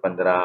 15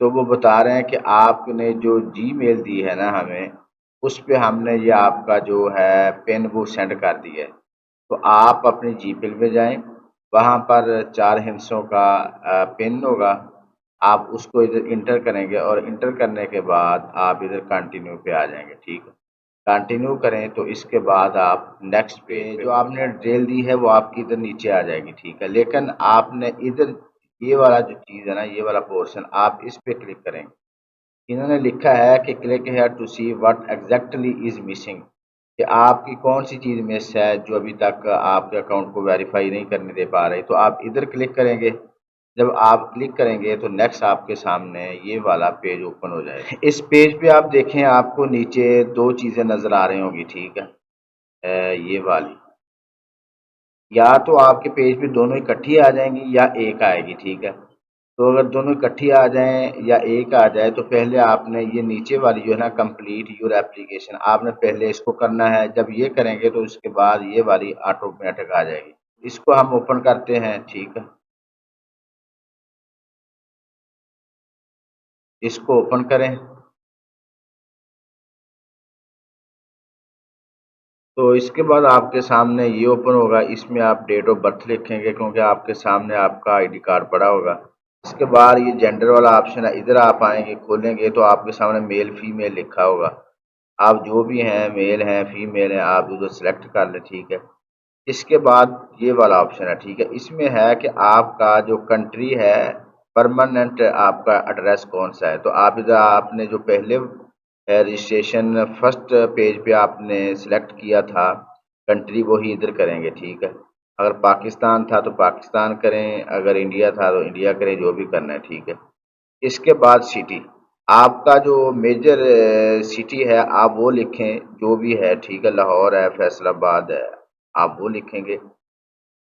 تو وہ بتا رہے ہیں کہ آپ نے جو جی میل دی ہے نا ہمیں، اس پہ ہم نے یہ آپ کا جو ہے پن وہ سینڈ کر دیا ہے۔ تو آپ اپنی جی میل پہ جائیں، وہاں پر 4 ہندسوں کا پن ہوگا، آپ اس کو ادھر انٹر کریں گے اور انٹر کرنے کے بعد آپ ادھر کنٹینیو پہ آ جائیں گے، ٹھیک ہے۔ کنٹینیو کریں تو اس کے بعد آپ نیکسٹ پہ جو آپ نے ڈیٹیل دی ہے وہ آپ کی ادھر نیچے آ جائے گی، ٹھیک ہے۔ لیکن آپ نے ادھر یہ والا جو چیز ہے نا، یہ والا پورشن آپ اس پہ کلک کریں گے۔ انہوں نے لکھا ہے کہ click here to see what exactly is missing, کہ آپ کی کون سی چیز مس ہے جو ابھی تک آپ کے اکاؤنٹ کو ویریفائی نہیں کرنے دے پا رہی۔ تو آپ ادھر کلک کریں گے، جب آپ کلک کریں گے تو نیکسٹ آپ کے سامنے یہ والا پیج اوپن ہو جائے گا۔ اس پیج پہ آپ دیکھیں، آپ کو نیچے 2 چیزیں نظر آ رہی ہوں گی، ٹھیک ہے، یہ والی، یا تو آپ کے پیج پہ دونوں اکٹھی آ جائیں گی یا ایک آئے گی، ٹھیک ہے۔ تو اگر دونوں اکٹھی آ جائیں یا ایک آ جائے تو پہلے آپ نے یہ نیچے والی جو ہے نا کمپلیٹ یور ایپلیکیشن، آپ نے پہلے اس کو کرنا ہے۔ جب یہ کریں گے تو اس کے بعد یہ والی آٹومیٹک آ جائے گی۔ اس کو ہم اوپن کرتے ہیں، ٹھیک ہے، اس کو اوپن کریں تو اس کے بعد آپ کے سامنے یہ اوپن ہوگا۔ اس میں آپ ڈیٹ آف برتھ لکھیں گے کیونکہ آپ کے سامنے آپ کا آئی ڈی کارڈ پڑا ہوگا۔ اس کے بعد یہ جینڈر والا آپشن ہے، ادھر آپ آئیں گے، کھولیں گے تو آپ کے سامنے میل فیمیل لکھا ہوگا۔ آپ جو بھی ہیں، میل ہیں فیمیل ہیں، آپ ادھر سلیکٹ کر لیں، ٹھیک ہے۔ اس کے بعد یہ والا آپشن ہے، ٹھیک ہے۔ اس میں ہے کہ آپ کا جو کنٹری ہے، پرماننٹ آپ کا ایڈریس کون سا ہے۔ تو آپ ادھر آپ نے جو پہلے رجسٹریشن فرسٹ پیج پہ آپ نے سلیکٹ کیا تھا کنٹری، وہی ادھر کریں گے، ٹھیک ہے۔ اگر پاکستان تھا تو پاکستان کریں، اگر انڈیا تھا تو انڈیا کریں، جو بھی کرنا ہے، ٹھیک ہے۔ اس کے بعد سٹی، آپ کا جو میجر سٹی ہے آپ وہ لکھیں، جو بھی ہے، ٹھیک ہے، لاہور ہے، فیصل آباد ہے، آپ وہ لکھیں گے۔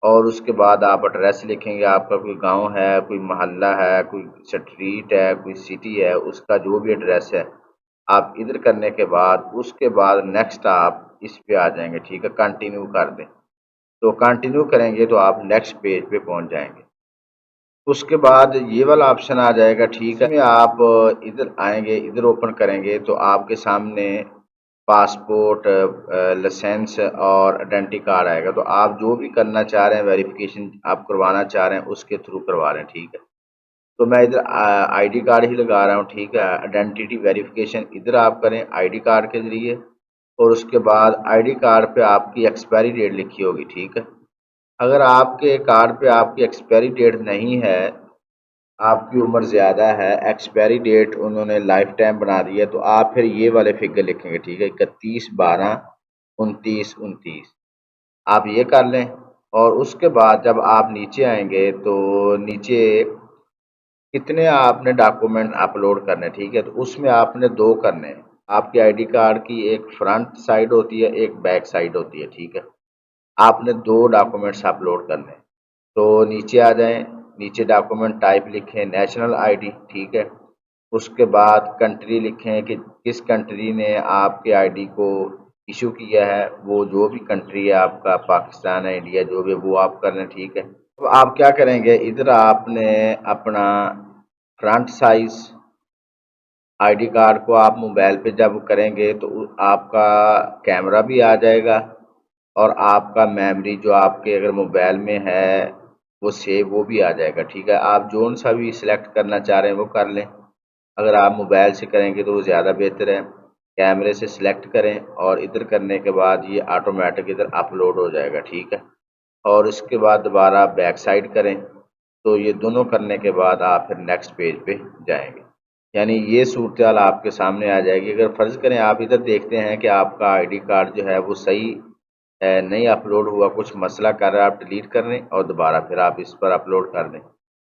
اور اس کے بعد آپ ایڈریس لکھیں گے، آپ کا کوئی گاؤں ہے، کوئی محلہ ہے، کوئی اسٹریٹ ہے، کوئی سٹی ہے، اس کا جو بھی ایڈریس ہے آپ ادھر کرنے کے بعد اس کے بعد نیکسٹ آپ اس پہ آ جائیں گے، ٹھیک ہے، کنٹینیو کر دیں۔ تو کنٹینیو کریں گے تو آپ نیکسٹ پیج پہ پہنچ جائیں گے۔ اس کے بعد یہ والا آپشن آ جائے گا، ٹھیک ہے، میں آپ ادھر آئیں گے، ادھر اوپن کریں گے تو آپ کے سامنے پاسپورٹ، لائسنس اور آئیڈینٹی کارڈ آئے گا۔ تو آپ جو بھی کرنا چاہ رہے ہیں، ویریفیکیشن آپ کروانا چاہ رہے ہیں، اس کے تھرو کروا رہے ہیں، ٹھیک ہے۔ تو میں ادھر آئی ڈی کارڈ ہی لگا رہا ہوں، ٹھیک ہے۔ آئیڈینٹی ویریفیکیشن ادھر آپ کریں آئی ڈی کارڈ کے ذریعے، اور اس کے بعد آئی ڈی کارڈ پہ آپ کی ایکسپائری ڈیٹ لکھی ہوگی، ٹھیک ہے۔ اگر آپ کے کارڈ پہ آپ کی ایکسپائری ڈیٹ نہیں ہے، آپ کی عمر زیادہ ہے، ایکسپائری ڈیٹ انہوں نے لائف ٹائم بنا دی ہے، تو آپ پھر یہ والے فگر لکھیں گے، ٹھیک ہے، 31/12/2929، آپ یہ کر لیں۔ اور اس کے بعد جب آپ نیچے آئیں گے تو نیچے کتنے آپ نے ڈاکومنٹ اپلوڈ کرنے، ٹھیک ہے، تو اس میں آپ نے 2 کرنے ہیں۔ آپ کی آئی ڈی کارڈ کی ایک فرنٹ سائڈ ہوتی ہے، ایک بیک سائڈ ہوتی ہے، ٹھیک ہے۔ آپ نے 2 ڈاکومنٹس اپلوڈ کرنے ہیں۔ تو نیچے آ جائیں، نیچے ڈاکومنٹ ٹائپ لکھیں نیشنل آئی ڈی، ٹھیک ہے۔ اس کے بعد کنٹری لکھیں کہ کس کنٹری نے آپ کے آئی ڈی کو ایشو کیا ہے، وہ جو بھی کنٹری ہے آپ کا، پاکستان ہے، انڈیا، جو بھی، وہ آپ کر لیں، ٹھیک ہے۔ تو آپ کیا کریں گے، ادھر آپ نے اپنا front size I D card کو آپ موبائل پہ جب کریں گے تو آپ کا کیمرہ بھی آ جائے گا، اور آپ کا میموری جو آپ کے اگر موبائل میں ہے وہ سیو، وہ بھی آ جائے گا، ٹھیک ہے۔ آپ جون سا بھی سلیکٹ کرنا چاہ رہے ہیں وہ کر لیں۔ اگر آپ موبائل سے کریں گے تو وہ زیادہ بہتر ہے۔ کیمرے سے سلیکٹ کریں اور ادھر کرنے کے بعد یہ آٹومیٹک ادھر اپلوڈ ہو جائے گا، ٹھیک ہے۔ اور اس کے بعد دوبارہ بیک سائڈ کریں، تو یہ دونوں کرنے کے بعد آپ پھر نیکسٹ پیج پہ جائیں گے، یعنی یہ صورتحال آپ کے سامنے آ جائے گی۔ اگر فرض کریں آپ ادھر دیکھتے ہیں کہ آپ کا آئی ڈی کارڈ جو ہے وہ صحیح نہیں اپلوڈ ہوا، کچھ مسئلہ کر رہا ہے، آپ ڈیلیٹ کر لیں اور دوبارہ پھر آپ اس پر اپلوڈ کر دیں،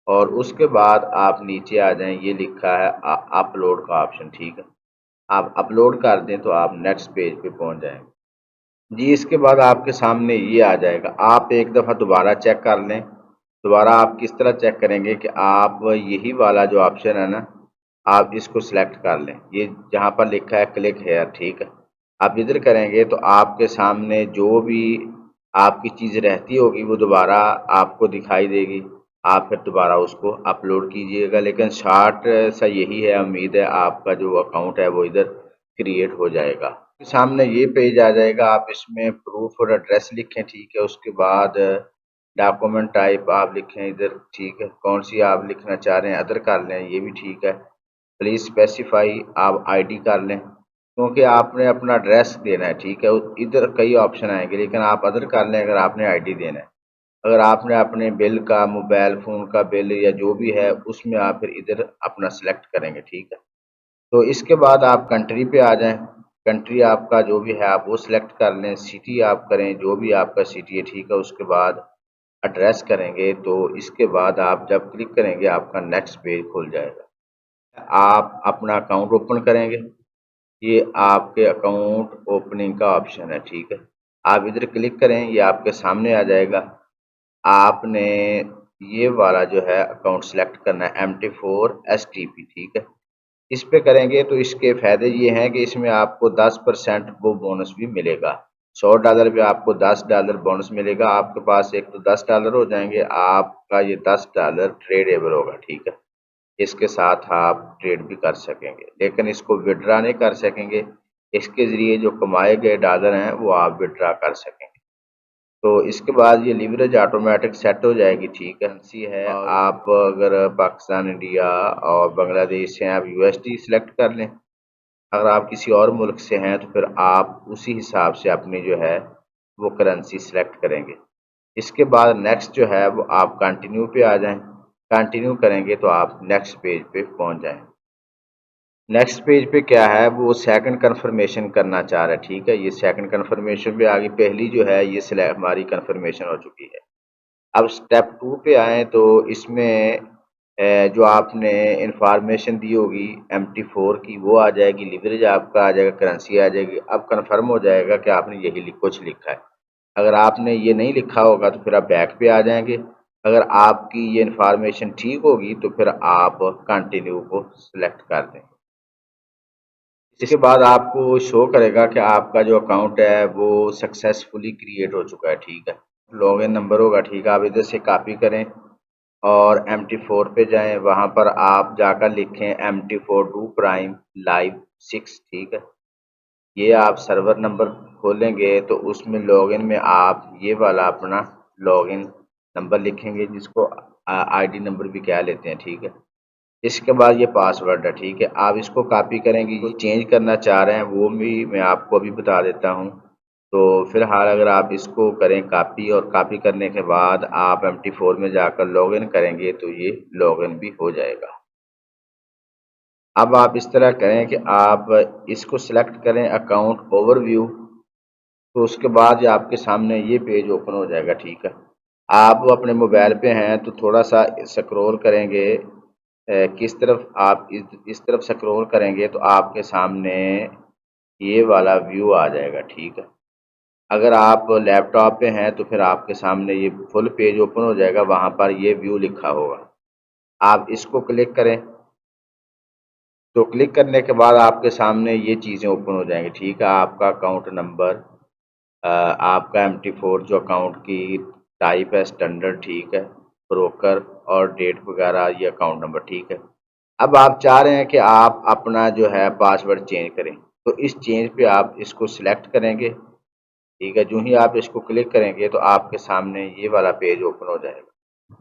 اور اس کے بعد آپ نیچے آ جائیں، یہ لکھا ہے اپلوڈ کا آپشن، ٹھیک ہے، آپ اپلوڈ کر دیں تو آپ نیکسٹ پیج پہ پہنچ جائیں گے جی۔ اس کے بعد آپ کے سامنے یہ آ جائے گا، آپ ایک دفعہ دوبارہ چیک کر لیں۔ دوبارہ آپ کس طرح چیک کریں گے کہ آپ یہی والا جو آپشن ہے نا، آپ اس کو سلیکٹ کر لیں، یہ جہاں پر لکھا ہے کلک ہیئر، ٹھیک ہے۔ آپ ادھر کریں گے تو آپ کے سامنے جو بھی آپ کی چیز رہتی ہوگی وہ دوبارہ آپ کو دکھائی دے گی۔ آپ پھر دوبارہ اس کو اپلوڈ کیجئے گا، لیکن شارٹ سا یہی ہے، امید ہے آپ کا جو اکاؤنٹ ہے وہ ادھر کریٹ ہو جائے گا۔ سامنے یہ پیج آ جائے گا، آپ اس میں پروف اور ایڈریس لکھیں، ٹھیک ہے، اس کے بعد ڈاکومنٹ ٹائپ آپ لکھیں ادھر، ٹھیک ہے، کون سی آپ لکھنا چاہ رہے ہیں، ادر کر لیں، یہ بھی ٹھیک ہے، پلیز اسپیسیفائی آپ آئی ڈی کر لیں، کیونکہ آپ نے اپنا ایڈریس دینا ہے، ٹھیک ہے، ادھر کئی آپشن آئیں گے لیکن آپ ادر کر لیں اگر آپ نے آئی ڈی دینا ہے۔ اگر آپ نے اپنے بل کا، موبائل فون کا بل یا جو بھی ہے اس میں آپ پھر ادھر اپنا سلیکٹ کریں گے، ٹھیک ہے۔ تو اس کے بعد آپ کنٹری پہ آ جائیں، کنٹری آپ کا جو بھی ہے آپ وہ سلیکٹ کر لیں، سٹی آپ کریں جو بھی آپ کا سٹی ہے، ٹھیک ہے، اس کے بعد ایڈریس کریں گے، تو اس کے بعد آپ جب کلک کریں گے آپ کا نیکسٹ پیج کھل جائے گا، آپ اپنا اکاؤنٹ اوپن کریں گے، یہ آپ کے اکاؤنٹ اوپننگ کا آپشن ہے، ٹھیک ہے، آپ ادھر کلک کریں، یہ آپ کے سامنے آ جائے گا، آپ نے یہ والا جو ہے اکاؤنٹ سلیکٹ کرنا ہے MT4STP، ٹھیک ہے، اس پہ کریں گے تو اس کے فائدے یہ ہیں کہ اس میں آپ کو 10% وہ بونس بھی ملے گا، $100 پہ آپ کو $10 بونس ملے گا، آپ کے پاس ایک تو $10 ہو جائیں گے، آپ کا یہ $10 ٹریڈیبل ہوگا، ٹھیک ہے، اس کے ساتھ آپ ٹریڈ بھی کر سکیں گے، لیکن اس کو وڈرا نہیں کر سکیں گے، اس کے ذریعے جو کمائے گئے ڈالر ہیں وہ آپ وڈرا کر سکیں گے۔ تو اس کے بعد یہ لیوریج آٹومیٹک سیٹ ہو جائے گی، ٹھیک ہے، آپ اگر پاکستان، انڈیا اور بنگلہ دیش سے ہیں آپ USD سلیکٹ کر لیں، اگر آپ کسی اور ملک سے ہیں تو پھر آپ اسی حساب سے اپنی جو ہے وہ کرنسی سلیکٹ کریں گے۔ اس کے بعد نیکسٹ جو ہے وہ آپ کنٹینیو پہ آ جائیں، کنٹینیو کریں گے تو آپ نیکسٹ پیج پہ پہنچ جائیں۔ نیکسٹ پیج پہ کیا ہے وہ سیکنڈ کنفرمیشن کرنا چاہ رہا ہے، ٹھیک ہے، یہ سیکنڈ کنفرمیشن پہ آگے، پہلی جو ہے یہ ہماری کنفرمیشن ہو چکی ہے۔ اب سٹیپ 2 پہ آئیں تو اس میں جو آپ نے انفارمیشن دی ہوگی MT4 کی وہ آ جائے گی، لیوریج آپ کا آ جائے گا، کرنسی آ جائے گی، اب کنفرم ہو جائے گا کہ آپ نے یہی کچھ لکھا ہے۔ اگر آپ نے یہ نہیں لکھا ہوگا تو پھر آپ بیک پہ آ جائیں گے، اگر آپ کی یہ انفارمیشن ٹھیک ہوگی تو پھر آپ کنٹینیو کو سلیکٹ کر دیں۔ اس کے بعد آپ کو شو کرے گا کہ آپ کا جو اکاؤنٹ ہے وہ سکسیسفلی کریٹ ہو چکا ہے، ٹھیک ہے، لاگ ان نمبر ہوگا، ٹھیک ہے، آپ ادھر سے کاپی کریں اور MT4 پہ جائیں، وہاں پر آپ جا کر لکھیں MT4 ڈو پرائم لائیو 6، ٹھیک ہے، یہ آپ سرور نمبر کھولیں گے تو اس میں لاگ ان میں آپ یہ والا اپنا لاگ ان نمبر لکھیں گے، جس کو ID نمبر بھی کہہ لیتے ہیں، ٹھیک ہے، اس کے بعد یہ پاس ورڈ ہے، ٹھیک ہے، آپ اس کو کاپی کریں گے، یہ چینج کرنا چاہ رہے ہیں وہ بھی میں آپ کو ابھی بتا دیتا ہوں۔ تو فی الحال اگر آپ اس کو کریں کاپی، اور کاپی کرنے کے بعد آپ MT4 میں جا کر لاگ ان کریں گے تو یہ لاگ ان بھی ہو جائے گا۔ اب آپ اس طرح کریں کہ آپ اس کو سلیکٹ کریں اکاؤنٹ اوور ویو، تو اس کے بعد یہ آپ کے سامنے یہ پیج اوپن ہو جائے گا، ٹھیک ہے، آپ اپنے موبائل پہ ہیں تو تھوڑا سا سکرول کریں گے، کس طرف آپ اس طرف سکرول کریں گے تو آپ کے سامنے یہ والا ویو آ جائے گا، ٹھیک ہے، اگر آپ لیپ ٹاپ پہ ہیں تو پھر آپ کے سامنے یہ فل پیج اوپن ہو جائے گا، وہاں پر یہ ویو لکھا ہوگا، آپ اس کو کلک کریں، تو کلک کرنے کے بعد آپ کے سامنے یہ چیزیں اوپن ہو جائیں گی، ٹھیک ہے، آپ کا اکاؤنٹ نمبر، آپ کا MT4 جو اکاؤنٹ کی ٹائپ ہے اسٹینڈرڈ، ٹھیک ہے، بروکر اور ڈیٹ وغیرہ، یہ اکاؤنٹ نمبر، ٹھیک ہے۔ اب آپ چاہ رہے ہیں کہ آپ اپنا جو ہے پاس ورڈ چینج کریں، تو اس چینج پہ آپ اس کو سلیکٹ کریں گے، ٹھیک ہے، جو ہی آپ اس کو کلک کریں گے تو آپ کے سامنے یہ والا پیج اوپن ہو جائے گا۔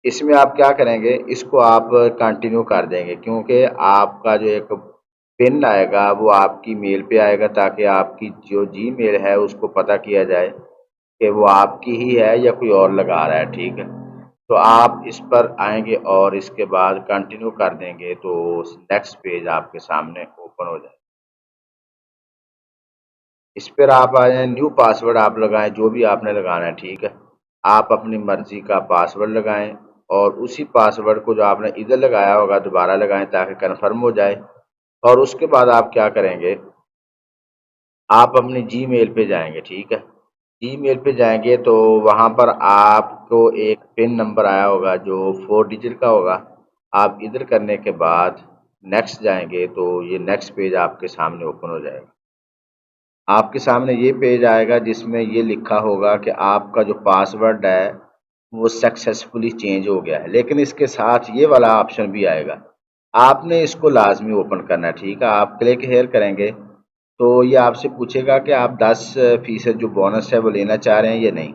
اس میں آپ کیا کریں گے، اس کو آپ کنٹینیو کر دیں گے، کیونکہ آپ کا جو ایک پن آئے گا وہ آپ کی میل پہ آئے گا، تاکہ آپ کی جو جی میل ہے اس کو پتہ کیا جائے کہ وہ آپ کی ہی ہے یا کوئی اور لگا رہا ہے، ٹھیک ہے، تو آپ اس پر آئیں گے اور اس کے بعد کنٹینیو کر دیں گے تو نیکسٹ پیج آپ کے سامنے اوپن ہو جائے گا۔ اس پر آپ آ جائیں، نیو پاس ورڈ آپ لگائیں، جو بھی آپ نے لگانا ہے، ٹھیک ہے، آپ اپنی مرضی کا پاس ورڈ لگائیں، اور اسی پاس ورڈ کو جو آپ نے ادھر لگایا ہوگا دوبارہ لگائیں تاکہ کنفرم ہو جائے، اور اس کے بعد آپ کیا کریں گے، آپ اپنی جی میل پہ جائیں گے، ٹھیک ہے، جی میل پہ جائیں گے تو وہاں پر آپ کو ایک پن نمبر آیا ہوگا جو 4 ڈیجٹ کا ہوگا، آپ ادھر کرنے کے بعد نیکسٹ جائیں گے تو یہ نیکسٹ پیج آپ کے سامنے اوپن ہو جائے گا۔ آپ کے سامنے یہ پیج آئے گا جس میں یہ لکھا ہوگا کہ آپ کا جو پاس ورڈ ہے وہ سکسیسفلی چینج ہو گیا ہے، لیکن اس کے ساتھ یہ والا آپشن بھی آئے گا، آپ نے اس کو لازمی اوپن کرنا ہے، ٹھیک ہے۔ آپ کلک ہیئر کریں گے تو یہ آپ سے پوچھے گا کہ آپ 10% جو بونس ہے وہ لینا چاہ رہے ہیں یا نہیں،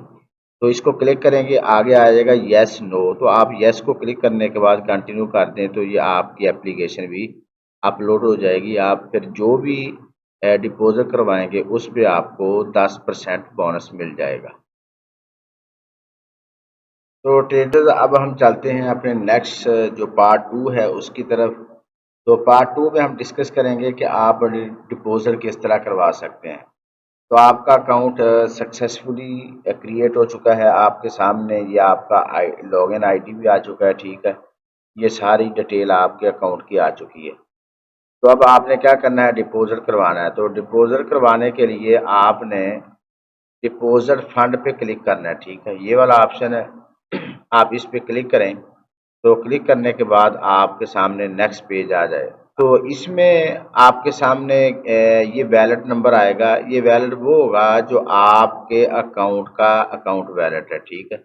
تو اس کو کلک کریں گے، آگے آ جائے گا یس نو، تو آپ یس کو کلک کرنے کے بعد کنٹینیو کر دیں تو یہ آپ کی اپلیکیشن بھی اپلوڈ ہو جائے گی، آپ پھر جو بھی ڈپوزٹ کروائیں گے اس پہ آپ کو 10% بونس مل جائے گا۔ تو ٹریڈر اب ہم چلتے ہیں اپنے نیکسٹ جو پارٹ 2 ہے اس کی طرف۔ تو پارٹ 2 میں ہم ڈسکس کریں گے کہ آپ ڈپوزٹ کس طرح کروا سکتے ہیں۔ تو آپ کا اکاؤنٹ سکسیسفلی کریٹ ہو چکا ہے آپ کے سامنے، یہ آپ کا لاگ ان آئی ڈی بھی آ چکا ہے، ٹھیک ہے، یہ ساری ڈیٹیل آپ کے اکاؤنٹ کی آ چکی ہے۔ تو اب آپ نے کیا کرنا ہے، ڈپوزٹ کروانا ہے۔ تو ڈپوزٹ کروانے کے لیے آپ نے ڈپوزٹ فنڈ پہ کلک کرنا ہے، ٹھیک ہے، یہ والا آپشن ہے، آپ اس پہ کلک کریں تو کلک کرنے کے بعد آپ کے سامنے نیکسٹ پیج آ جائے۔ تو اس میں آپ کے سامنے یہ ویلٹ نمبر آئے گا، یہ ویلٹ وہ ہوگا جو آپ کے اکاؤنٹ کا اکاؤنٹ ویلٹ ہے، ٹھیک ہے،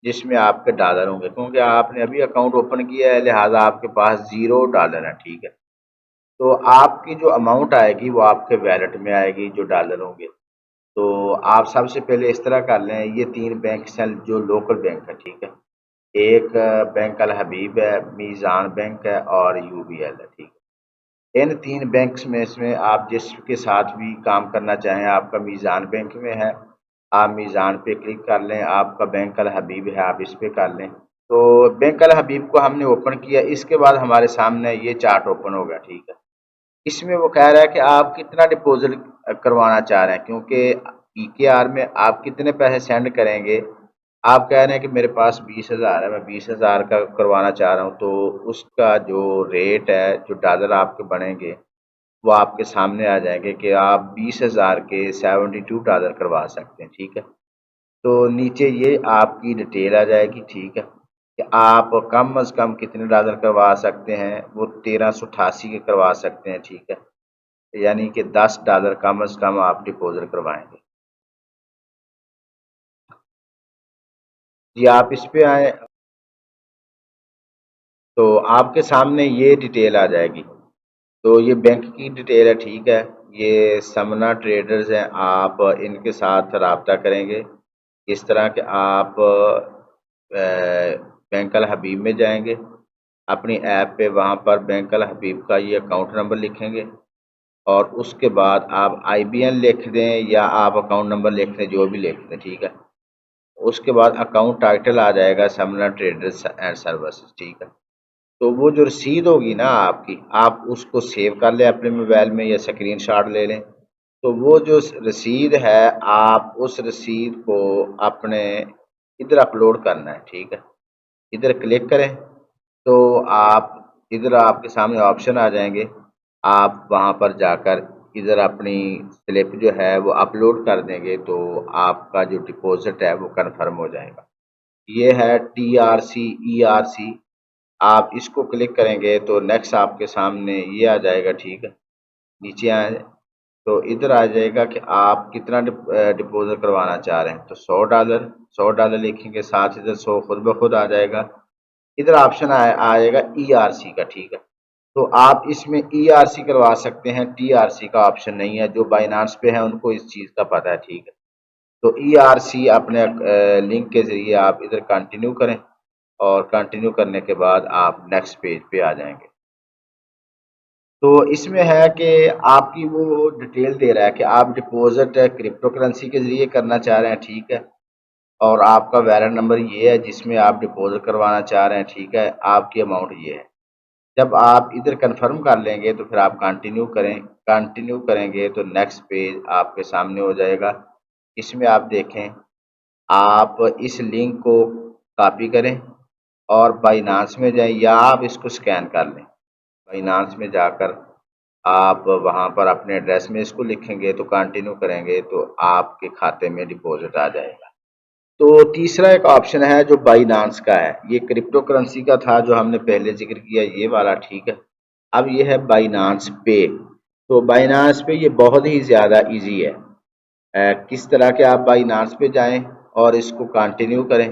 جس میں آپ کے ڈالر ہوں گے، کیونکہ آپ نے ابھی اکاؤنٹ اوپن کیا ہے لہٰذا آپ کے پاس $0 ہے، ٹھیک ہے۔ تو آپ کی جو اماؤنٹ آئے گی وہ آپ کے ویلٹ میں آئے گی جو ڈالر ہوں گے۔ تو آپ سب سے پہلے اس طرح کر لیں، یہ 3 بینک ہیں جو لوکل بینک ہے، ٹھیک ہے، ایک بینک الحبیب ہے، میزان بینک ہے اور UBL ہے، ٹھیک ہے۔ ان 3 بینکس میں سے آپ جس کے ساتھ بھی کام کرنا چاہیں، آپ کا میزان بینک میں ہے، آپ میزان پہ کلک کر لیں، آپ کا بینک الحبیب ہے آپ اس پہ کر لیں۔ تو بینک الحبیب کو ہم نے اوپن کیا، اس کے بعد ہمارے سامنے یہ چارٹ اوپن ہوگا، ٹھیک ہے۔ اس میں وہ کہہ رہا ہے کہ آپ کتنا ڈپوزٹ کروانا چاہ رہے ہیں، کیونکہ PKR میں آپ کتنے پیسے سینڈ کریں گے، آپ کہہ رہے ہیں کہ میرے پاس 20,000 ہے، میں 20,000 کا کروانا چاہ رہا ہوں، تو اس کا جو ریٹ ہے، جو ڈالر آپ کے بنیں گے وہ آپ کے سامنے آ جائیں گے کہ آپ 20,000 کے $72 کروا سکتے ہیں، ٹھیک ہے۔ تو نیچے یہ آپ کی ڈیٹیل آ جائے گی، ٹھیک ہے، کہ آپ کم از کم کتنے ڈالر کروا سکتے ہیں، وہ 1388 کے کروا سکتے ہیں، ٹھیک ہے، یعنی کہ $10 کم از کم آپ ڈپوزٹ کروائیں گے۔ جی آپ اس پہ آئیں تو آپ کے سامنے یہ ڈیٹیل آ جائے گی، تو یہ بینک کی ڈیٹیل ہے، ٹھیک ہے، یہ سمنا ٹریڈرز ہیں، آپ ان کے ساتھ رابطہ کریں گے اس طرح کہ آپ بینک الحبیب میں جائیں گے اپنی ایپ پہ، وہاں پر بینک الحبیب کا یہ اکاؤنٹ نمبر لکھیں گے اور اس کے بعد آپ IBN لکھ دیں یا آپ اکاؤنٹ نمبر لکھ دیں، جو بھی لکھ دیں، ٹھیک ہے۔ اس کے بعد اکاؤنٹ ٹائٹل آ جائے گا سمنا ٹریڈرز اینڈ سروسز، ٹھیک ہے۔ تو وہ جو رسید ہوگی نا آپ کی، آپ اس کو سیو کر لیں اپنے موبائل میں یا اسکرین شاٹ لے لیں۔ تو وہ جو رسید ہے آپ اس رسید کو اپنے ادھر اپلوڈ کرنا ہے، ٹھیک ہے، ادھر کلک کریں تو آپ ادھر آپ کے سامنے آپشن آ جائیں گے، آپ وہاں پر جا کر ادھر اپنی سلپ جو ہے وہ اپلوڈ کر دیں گے تو آپ کا جو ڈپوزٹ ہے وہ کنفرم ہو جائے گا۔ یہ ہے TRC ERC، آپ اس کو کلک کریں گے تو نیکسٹ آپ کے سامنے یہ آ جائے گا، ٹھیک ہے، نیچے آئے تو ادھر آ جائے گا کہ آپ کتنا ڈپوزٹ کروانا چاہ رہے ہیں، تو $100 لکھیں گے، ساتھ ادھر 100 خود بخود آ جائے گا، ادھر آپشن آئے گا ERC کا، ٹھیک ہے۔ تو آپ اس میں ERC کروا سکتے ہیں، TRC کا آپشن نہیں ہے، جو بائنانس پہ ہیں ان کو اس چیز کا پتہ ہے، ٹھیک ہے۔ تو ERC اپنے لنک کے ذریعے آپ ادھر کنٹینیو کریں اور کنٹینیو کرنے کے بعد آپ نیکسٹ پیج پہ آ جائیں گے۔ تو اس میں ہے کہ آپ کی وہ ڈیٹیل دے رہا ہے کہ آپ ڈپوزٹ کرپٹو کرنسی کے ذریعے کرنا چاہ رہے ہیں، ٹھیک ہے، اور آپ کا ویلٹ نمبر یہ ہے جس میں آپ ڈپوزٹ کروانا چاہ رہے ہیں، ٹھیک ہے، آپ کی اماؤنٹ یہ ہے۔ جب آپ ادھر کنفرم کر لیں گے تو پھر آپ کنٹینیو کریں گے تو نیکسٹ پیج آپ کے سامنے ہو جائے گا۔ اس میں آپ دیکھیں، آپ اس لنک کو کاپی کریں اور بائنانس میں جائیں یا آپ اس کو سکین کر لیں، بائنانس میں جا کر آپ وہاں پر اپنے ایڈریس میں اس کو لکھیں گے تو کنٹینیو کریں گے تو آپ کے کھاتے میں ڈپوزٹ آ جائے گا۔ تو تیسرا ایک آپشن ہے جو بائنانس کا ہے، یہ کرپٹو کرنسی کا تھا جو ہم نے پہلے ذکر کیا یہ والا، ٹھیک ہے۔ اب یہ ہے بائنانس پے، تو بائنانس پے یہ بہت ہی زیادہ ایزی ہے۔ کس طرح کہ آپ بائنانس پہ جائیں اور اس کو کنٹینیو کریں